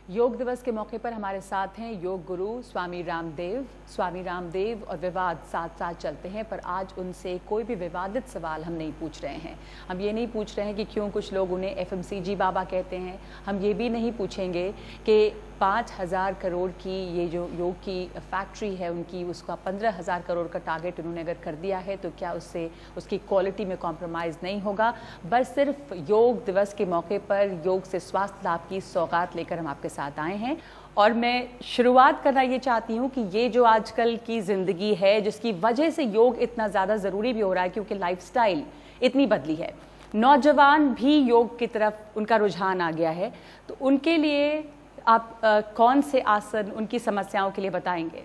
योग दिवस के मौके पर हमारे साथ हैं योग गुरु स्वामी रामदेव। स्वामी रामदेव और विवाद साथ साथ चलते हैं, पर आज उनसे कोई भी विवादित सवाल हम नहीं पूछ रहे हैं। हम ये नहीं पूछ रहे हैं कि क्यों कुछ लोग उन्हें FMCG बाबा कहते हैं। हम ये भी नहीं पूछेंगे कि 5,000 करोड़ की ये जो योग की फैक्ट्री है उनकी, उसका 15,000 करोड़ का टारगेट उन्होंने अगर कर दिया है तो क्या उससे उसकी क्वालिटी में कॉम्प्रोमाइज़ नहीं होगा। बस सिर्फ योग दिवस के मौके पर योग से स्वास्थ्य लाभ की सौगात लेकर हम आपके साथ आए हैं। और मैं शुरुआत करना ये चाहती हूँ कि ये जो आजकल की ज़िंदगी है जिसकी वजह से योग इतना ज़्यादा ज़रूरी भी हो रहा है, क्योंकि लाइफस्टाइल इतनी बदली है, नौजवान भी योग की तरफ उनका रुझान आ गया है, तो उनके लिए आप कौन से आसन उनकी समस्याओं के लिए बताएंगे?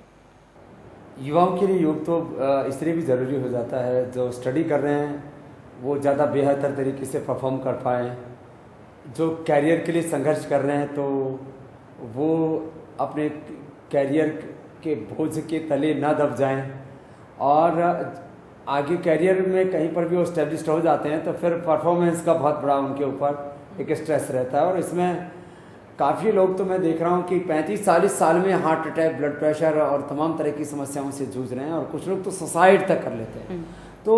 युवाओं के लिए योग तो इसलिए भी ज़रूरी हो जाता है, जो स्टडी कर रहे हैं वो ज़्यादा बेहतर तरीके से परफॉर्म कर पाएँ, जो कैरियर के लिए संघर्ष कर रहे हैं तो वो अपने कैरियर के बोझ के तले ना दब जाएं, और आगे कैरियर में कहीं पर भी वो स्टेब्लिश्ड हो जाते हैं तो फिर परफॉर्मेंस का बहुत बड़ा उनके ऊपर एक स्ट्रेस रहता है। और इसमें काफ़ी लोग तो मैं देख रहा हूँ कि 35-40 साल में हार्ट अटैक, ब्लड प्रेशर और तमाम तरह की समस्याओं से जूझ रहे हैं, और कुछ लोग तो सुसाइड तक कर लेते हैं। तो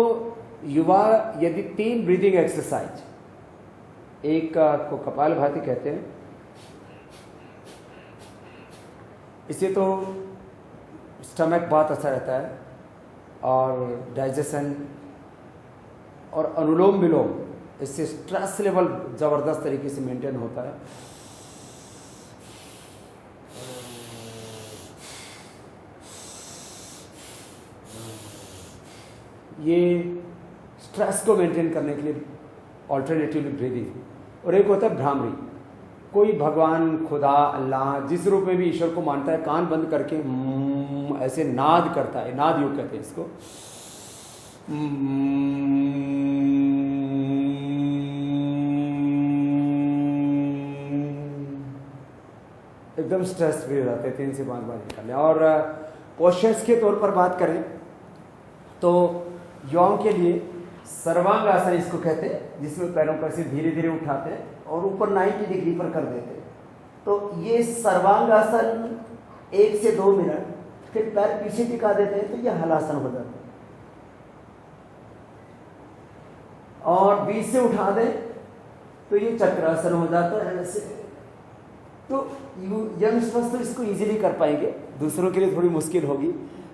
युवा यदि 3 ब्रीदिंग एक्सरसाइज, एक को कपालभाति कहते हैं, इससे तो स्टमक बहुत अच्छा रहता है और डाइजेशन, और अनुलोम विलोम, इससे स्ट्रेस लेवल ज़बरदस्त तरीके से मेंटेन होता है। ये स्ट्रेस को मेंटेन करने के लिए ऑल्टरनेटिव ब्रीदिंग। और एक होता है भ्रामरी, कोई भगवान, खुदा, अल्लाह जिस रूप में भी ईश्वर को मानता है, कान बंद करके ऐसे नाद करता है, नाद योग कहते हैं इसको। एकदम स्ट्रेस फ्री हो जाते हैं, 3 से 5 बार निकालें। और पोस्चर्स के तौर पर बात करें तो युवाओं के लिए सर्वांग आसन इसको कहते हैं, जिसमें पैरों को ऐसे धीरे धीरे उठाते हैं और ऊपर 90 डिग्री पर कर देते हैं। तो ये सर्वांग आसन 1 से 2 मिनट, फिर पैर पीछे टिका देते हैं तो ये हलासन हो जाता है। और बीच से उठा दें तो ये चक्रासन हो जाता है ऐसे। तो यंगस्टर्स तो इसको इजीली कर पाएंगे, दूसरों के लिए थोड़ी मुश्किल होगी।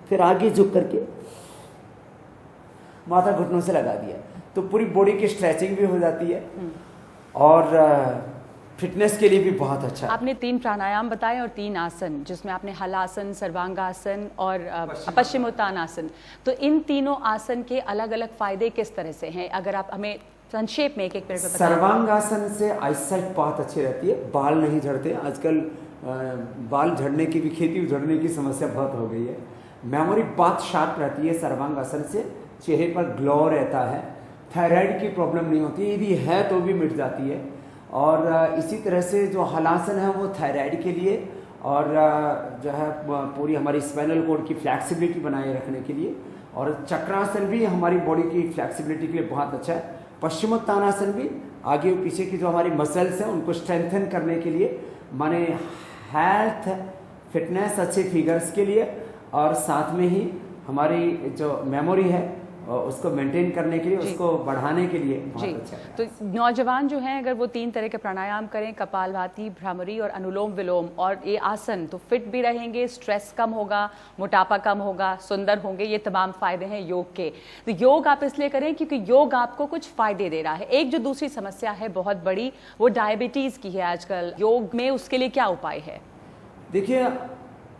फिर आगे झुक करके माथा घुटनों से लगा दिया तो पूरी बॉडी की स्ट्रेचिंग भी हो जाती है, और फिटनेस के लिए भी बहुत अच्छा है। आपने 3 प्राणायाम बताए और 3 आसन, जिसमें आपने हलासन, सर्वांगासन और पश्चिमोत्तानासन। तो इन तीनों आसन के अलग अलग फायदे किस तरह से हैं, अगर आप हमें संक्षेप में एक एक मिनट में बताएं। सर्वांगासन से आईसाइट बहुत अच्छी रहती है, बाल नहीं झड़ते। आजकल बाल झड़ने की भी, खेती झड़ने की समस्या बहुत हो गई है। मेमोरी बहुत शार्प रहती है सर्वांगासन से, चेहरे पर ग्लो रहता है, थायराइड की प्रॉब्लम नहीं होती, यदि है तो भी मिट जाती है। और इसी तरह से जो हलासन है वो थायराइड के लिए, और जो है पूरी हमारी स्पाइनल कॉर्ड की फ्लैक्सिबिलिटी बनाए रखने के लिए, और चक्रासन भी हमारी बॉडी की फ्लैक्सिबिलिटी के लिए बहुत अच्छा है। पश्चिमोत्तानासन भी आगे और पीछे की जो हमारी मसल्स हैं उनको स्ट्रेंथन करने के लिए, माने हेल्थ, फिटनेस, अच्छे फिगर्स के लिए, और साथ में ही हमारी जो मेमोरी है उसको मेंटेन करने के लिए, उसको बढ़ाने के लिए बहुत अच्छा है। तो नौजवान जो हैं अगर वो 3 तरह के प्राणायाम करें, कपालभाति, भ्रामरी और अनुलोम विलोम, और ये आसन, तो फिट भी रहेंगे, स्ट्रेस कम होगा, मोटापा कम होगा, सुंदर होंगे। ये तमाम फायदे हैं योग के। तो योग आप इसलिए करें क्योंकि योग आपको कुछ फायदे दे रहा है। एक जो दूसरी समस्या है बहुत बड़ी, वो डायबिटीज़ की है आजकल। योग में उसके लिए क्या उपाय है? देखिए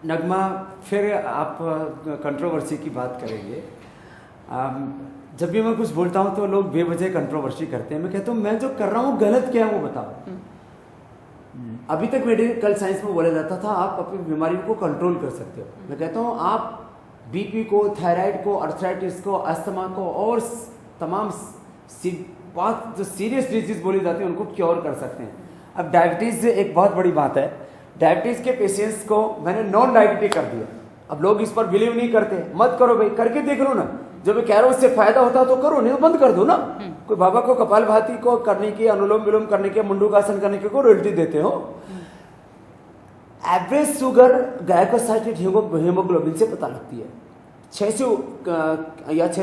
नगमा, फिर आप कंट्रोवर्सी की बात करेंगे। जब भी मैं कुछ बोलता हूँ तो लोग बेवजह कंट्रोवर्सी करते हैं। मैं कहता हूँ मैं जो कर रहा हूँ गलत क्या है वो बताओ। अभी तक मेडिकल साइंस में बोला जाता था आप अपनी बीमारी को कंट्रोल कर सकते हो। मैं कहता हूँ आप बीपी को, थायराइड को, अर्थराइटिस को, अस्थमा को और तमाम बहुत जो सीरियस डिजीज बोली जाती है उनको क्योर कर सकते हैं। अब डायबिटीज़ एक बहुत बड़ी बात है। डायबिटीज़ के पेशेंट्स को मैंने नॉन डायबिटिक कर दिया। अब लोग इस पर बिलीव नहीं करते। मत करो भाई, करके देख लो ना। जो मैं कह रहा हूँ उससे फायदा होता तो करो, नहीं तो बंद कर दो ना। कोई बाबा को कपालभाति को करने की, अनुलोम विलोम करने के, मुंडूकासन करने के को रॉयल्टी देते हो। एवरेज शुगर ग्लाइकोसाइलेटेड हीमोग्लोबिन से पता लगती है। 6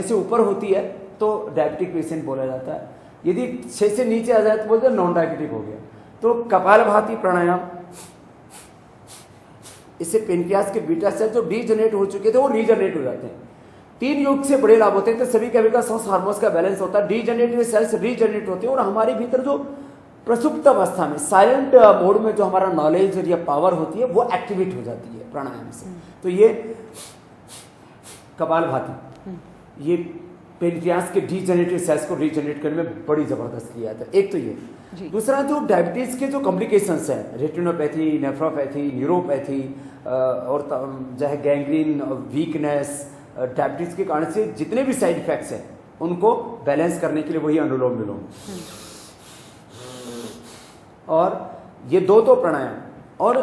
से ऊपर होती है तो डायबिटिक पेशेंट बोला जाता है, यदि 6 से नीचे आ जाए तो बोलते हैं नॉन डायबिटिक हो गया। तो कपालभाति प्राणायाम, इससे पेनक्रियास के बीटा सेल जो डीजनरेट हो चुके थे वो रीजनरेट हो जाते हैं। 3 युग से बड़े लाभ होते हैं। तो सभी केमिकल्स और हार्मोन्स का बैलेंस होता है, डीजनरेटेड सेल्स रीजनरेट होते हैं और हमारे भीतर जो प्रसुप्त अवस्था में साइलेंट मोड में जो हमारा नॉलेज या पावर होती है वो एक्टिवेट हो जाती है प्राणायाम से। तो ये कपालभाति ये पेनक्रियास के डीजनरेटेड सेल्स को रीजनरेट करने में बड़ी जबरदस्त क्रिया है। एक तो ये, दूसरा जो डायबिटीज के जो कॉम्प्लिकेशंस हैं, रेटिनोपैथी, नेफ्रोपैथी, न्यूरोपैथी और जो है गैंग्रीन, वीकनेस, डायबिटीज के कारण से जितने भी साइड इफेक्ट्स हैं उनको बैलेंस करने के लिए वही अनुलोम विलोम और ये 2 तो प्राणायाम और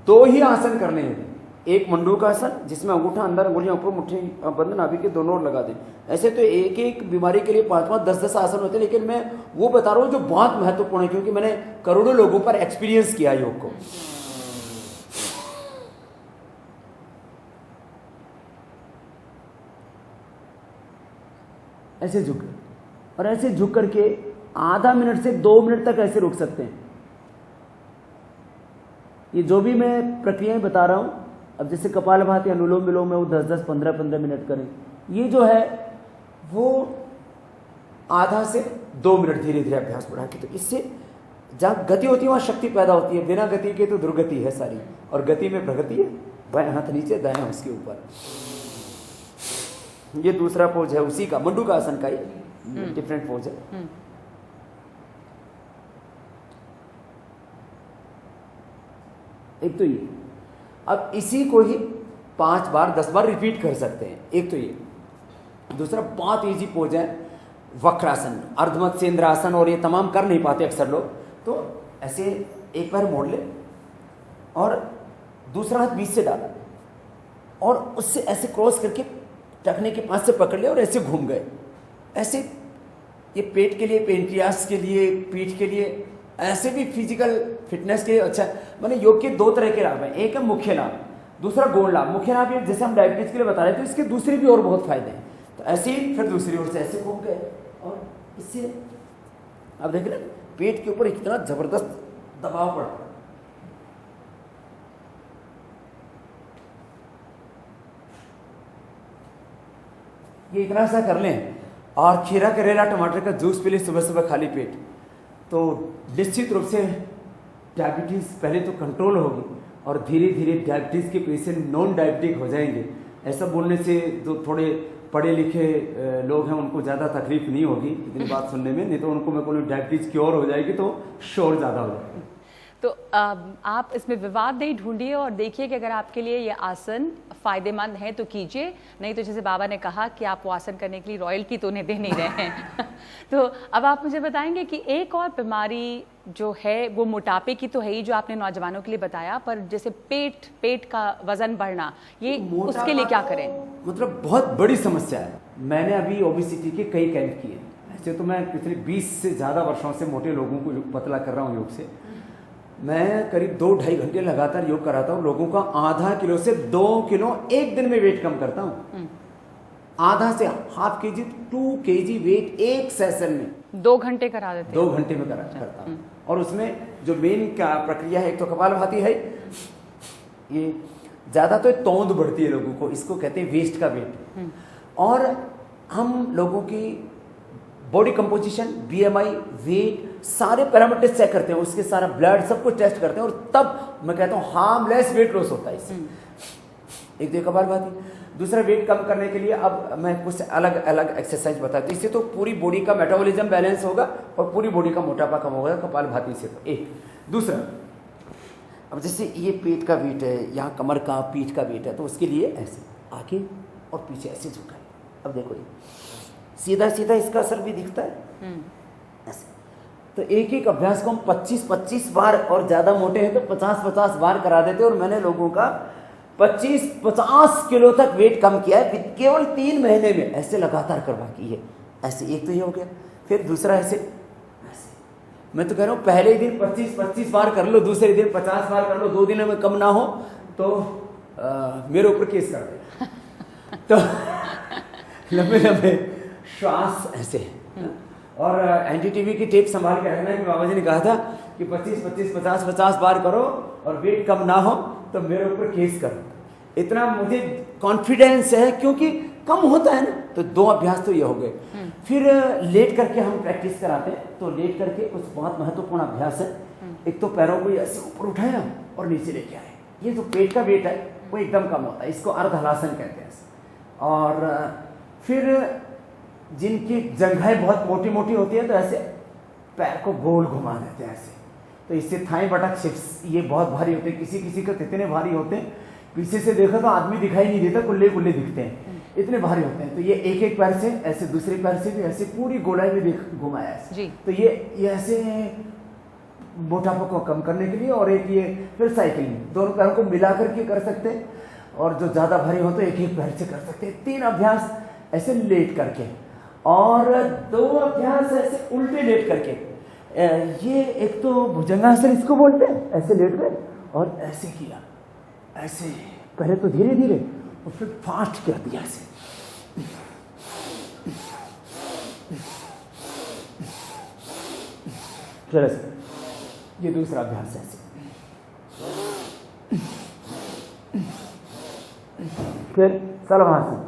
2 ही आसन करने हैं। एक मंडूकासन जिसमें अंगूठा अंदर, अंगुलियां ऊपर, मुट्ठी बंद, नाभि के दोनों ओर लगा दें। ऐसे तो एक एक बीमारी के लिए 5-5, 10-10 आसन होते हैं, लेकिन मैं वो बता रहा हूँ जो बहुत महत्वपूर्ण है क्योंकि मैंने करोड़ों लोगों पर एक्सपीरियंस किया योग को। ऐसे झुक और ऐसे झुक करके आधा मिनट से 2 मिनट तक ऐसे रुक सकते हैं। ये जो भी मैं प्रक्रियाएं बता रहा हूं, अब जैसे कपालभाति, अनुलोम विलोम में वो 10-10, 15-15 मिनट करें, ये जो है वो आधा से 2 मिनट धीरे धीरे अभ्यास बढ़ा के। तो इससे जहाँ गति होती है वहाँ शक्ति पैदा होती है, बिना गति के तो दुर्गति है सारी, और गति में प्रगति है। बाएं हाथ नीचे, दाएं उसके ऊपर। ये दूसरा पोज है उसी का, मंडूकासन का, ये डिफरेंट पोज है। एक तो ये, अब इसी को ही 5 बार 10 बार रिपीट कर सकते हैं। एक तो ये, दूसरा बहुत इजी पोज है वक्रासन, अर्धमत्स्येंद्रासन, और ये तमाम कर नहीं पाते अक्सर लोग, तो ऐसे एक बार मोड़ ले और दूसरा हाथ बीच से डाला और उससे ऐसे क्रॉस करके टखने के पास से पकड़ ले और ऐसे घूम गए। ऐसे ये पेट के लिए, पेनक्रियास के लिए, पीठ के लिए, ऐसे भी फिजिकल फिटनेस के लिए अच्छा। मैंने योग के 2 तरह के लाभ हैं, एक है मुख्य लाभ, दूसरा गौण लाभ। मुख्य लाभ ये जैसे हम डायबिटीज के लिए बता रहे थे, इसके दूसरे भी और बहुत फायदे हैं। तो ऐसे ही फिर दूसरी ओर से ऐसे घूम गए और इससे अब देख रहे पेट के ऊपर इतना जबरदस्त दबाव पड़ता है। ये इतना सा कर लें और खीरा, करेला, टमाटर का जूस पी लें सुबह सुबह खाली पेट, तो निश्चित रूप से डायबिटीज़ पहले तो कंट्रोल होगी और धीरे धीरे डायबिटीज़ के पेशेंट नॉन डायबिटिक हो जाएंगे। ऐसा बोलने से जो थोड़े पढ़े लिखे लोग हैं उनको ज़्यादा तकलीफ नहीं होगी इतनी बात सुनने में, नहीं तो उनको मैं बोलूँ डायबिटीज़ क्योर हो जाएगी तो शोर ज़्यादा हो जाएगा। तो आप इसमें विवाद नहीं ढूंढिए और देखिए कि अगर आपके लिए ये आसन फ़ायदेमंद है तो कीजिए, नहीं तो जैसे बाबा ने कहा कि आप वो आसन करने के लिए रॉयल्टी तो उन्हें दे नहीं रहे हैं। तो अब आप मुझे बताएंगे कि एक और बीमारी जो है वो मोटापे की तो है ही, जो आपने नौजवानों के लिए बताया, पर जैसे पेट का वजन बढ़ना, ये उसके लिए क्या करें? मतलब बहुत बड़ी समस्या है। मैंने अभी ओबेसिटी के कई कैंप किए। ऐसे तो मैं पिछले 20 से ज़्यादा वर्षों से मोटे लोगों को पतला कर रहा हूँ योग से। मैं करीब 2-2.5 घंटे लगातार योग कराता हूँ। लोगों का आधा किलो से 2 किलो एक दिन में वेट कम करता हूँ। आधा से हाफ केजी 2 केजी वेट एक सेशन में 2 घंटे करा देते हैं। 2 घंटे में करता हूँ। और उसमें जो मेन का प्रक्रिया है, एक तो कपालभाति है, ये ज़्यादा तो तौंद बढ़ती है लोगों को, इसको कहते हैं वेस्ट का वेट। और हम लोगों की बॉडी कंपोजिशन, बीएमआई, वेट, सारे पैरामीटर्स चेक करते हैं, उसके सारा ब्लड सब कुछ टेस्ट करते हैं और तब मैं कहता हूँ हार्मलेस वेट लॉस होता है इससे। एक तो कपालभाति। दूसरा वेट कम करने के लिए अब मैं कुछ अलग अलग एक्सरसाइज बताता हूँ। इससे तो पूरी बॉडी का मेटाबॉलिज्म बैलेंस होगा और पूरी बॉडी का मोटापा कम होगा कपालभाति से। तो एक दूसरा, अब जैसे ये पेट का वेट है, यहाँ कमर का, पीठ का वेट है, तो उसके लिए ऐसे आगे और पीछे ऐसे झुका है। अब देखो ये सीधा सीधा इसका असर भी दिखता है ऐसे। तो एक एक अभ्यास को हम 25-25 बार, और ज़्यादा मोटे हैं तो 50-50 बार करा देते। और मैंने लोगों का 25-50 किलो तक वेट कम किया है केवल 3 महीने में, ऐसे लगातार करवा की है। ऐसे एक तो ये हो गया। फिर दूसरा ऐसे ऐसे मैं तो कह रहा हूँ पहले ही दिन 25-25 बार कर लो, दूसरे दिन 50 बार कर लो, 2 दिनों में कम ना हो तो मेरे ऊपर केस कर दे। तो लंबे लंबे श्वास ऐसे, और एनडीटीवी की टेप संभाल के रखना है कि बाबा जी ने कहा था कि 25-50 बार करो और वेट कम ना हो तो मेरे ऊपर केस करो। इतना मुझे कॉन्फिडेंस है क्योंकि कम होता है ना। तो 2 अभ्यास तो ये हो गए। फिर लेट करके हम प्रैक्टिस कराते हैं। तो लेट करके कुछ बहुत महत्वपूर्ण अभ्यास है। एक तो पैरों को ऐसे ऊपर उठाया और नीचे लेके आए। ये जो पेट का वेट है वो एकदम कम होता है, इसको अर्ध हलासन कहते हैं। और फिर जिनकी जंघें बहुत मोटी मोटी होती है तो ऐसे पैर को गोल घुमा देते हैं ऐसे। तो इससे थाई बटक शिप्स ये बहुत भारी होते हैं, किसी किसी को इतने भारी होते हैं पीछे से देखो तो आदमी दिखाई नहीं देता, कुल्ले कुल्ले दिखते हैं, इतने भारी होते हैं। तो ये एक एक पैर से ऐसे, दूसरे पैर से भी ऐसे पूरी गोलाई में घुमाया ऐसे। तो ये ऐसे मोटापा को कम करने के लिए। और एक ये फिर साइकिलिंग, दोनों पैरों को मिला करके कर सकते हैं। और जो ज़्यादा भारी हो तो एक एक पैर से कर सकते हैं। 3 अभ्यास ऐसे लेट करके और 2 अभ्यास ऐसे उल्टे लेट करके। ये एक तो भुजंगासन इसको बोलते हैं, ऐसे लेट गए और ऐसे किया, ऐसे पहले तो धीरे धीरे और फिर फास्ट कर दिया ऐसे। फिर ऐसे, ये दूसरा अभ्यास है ऐसे। फिर सलवासन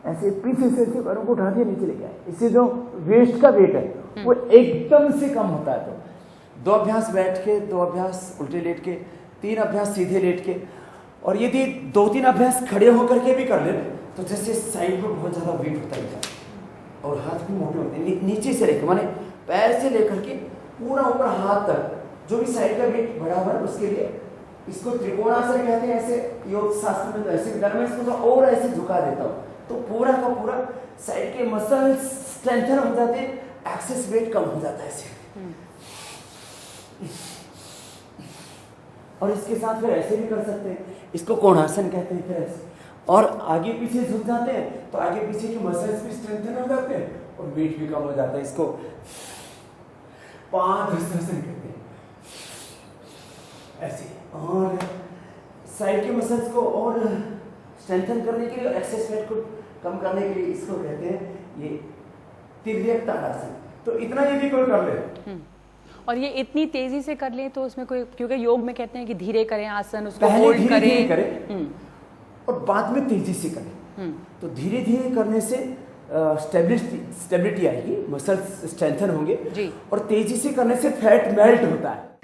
ऐसे पीछे से ऐसे पैरों को उठा दिया, नीचे लेके आए। इससे जो वेस्ट का वेट है वो एकदम से कम होता है। तो 2 अभ्यास बैठ के, 2 अभ्यास उल्टे लेट के, 3 अभ्यास सीधे लेट के। और यदि 2-3 अभ्यास खड़े होकर के भी कर ले तो जैसे साइड में बहुत ज़्यादा वेट होता है और हाथ भी मोटे होते हैं। नीचे से लेकर माने पैर से लेकर के पूरा ऊपर हाथ तक जो भी साइड का वेट बढ़ा हुआ है उसके लिए इसको त्रिकोणासन कहते हैं। ऐसे योग शास्त्र में तो ऐसे करना, मैं इसको और ऐसे झुका देता हूँ तो पूरा का पूरा साइड के मसल्स स्ट्रेंथन हो जाते हैं, एक्सेस वेट कम हो जाता है ऐसे। और इसके साथ फिर ऐसे भी कर सकते हैं, इसको कोणासन कहते हैं। फिर ऐसे और आगे पीछे झुक जाते हैं तो आगे पीछे के मसल्स भी स्ट्रेंथन हो जाते हैं और वेट भी कम हो जाता है। इसको पादहस्तासन कहते हैं ऐसे। और साइड के मसल्स को और स्ट्रेंथन करने के लिए और एक्सेस वेट को कम करने के लिए इसको कहते हैं ये तिर्यक ताड़ासन। तो इतना यदि कोई कर ले और ये इतनी तेजी से कर लें तो उसमें कोई, क्योंकि योग में कहते हैं कि धीरे करें आसन, उसको होल्ड करें और बाद में तेजी से करें। तो धीरे धीरे करने से स्टेबिलिटी आएगी, मसल्स स्ट्रेंथन होंगे। और तेजी से करने से फैट मेल्ट होता है।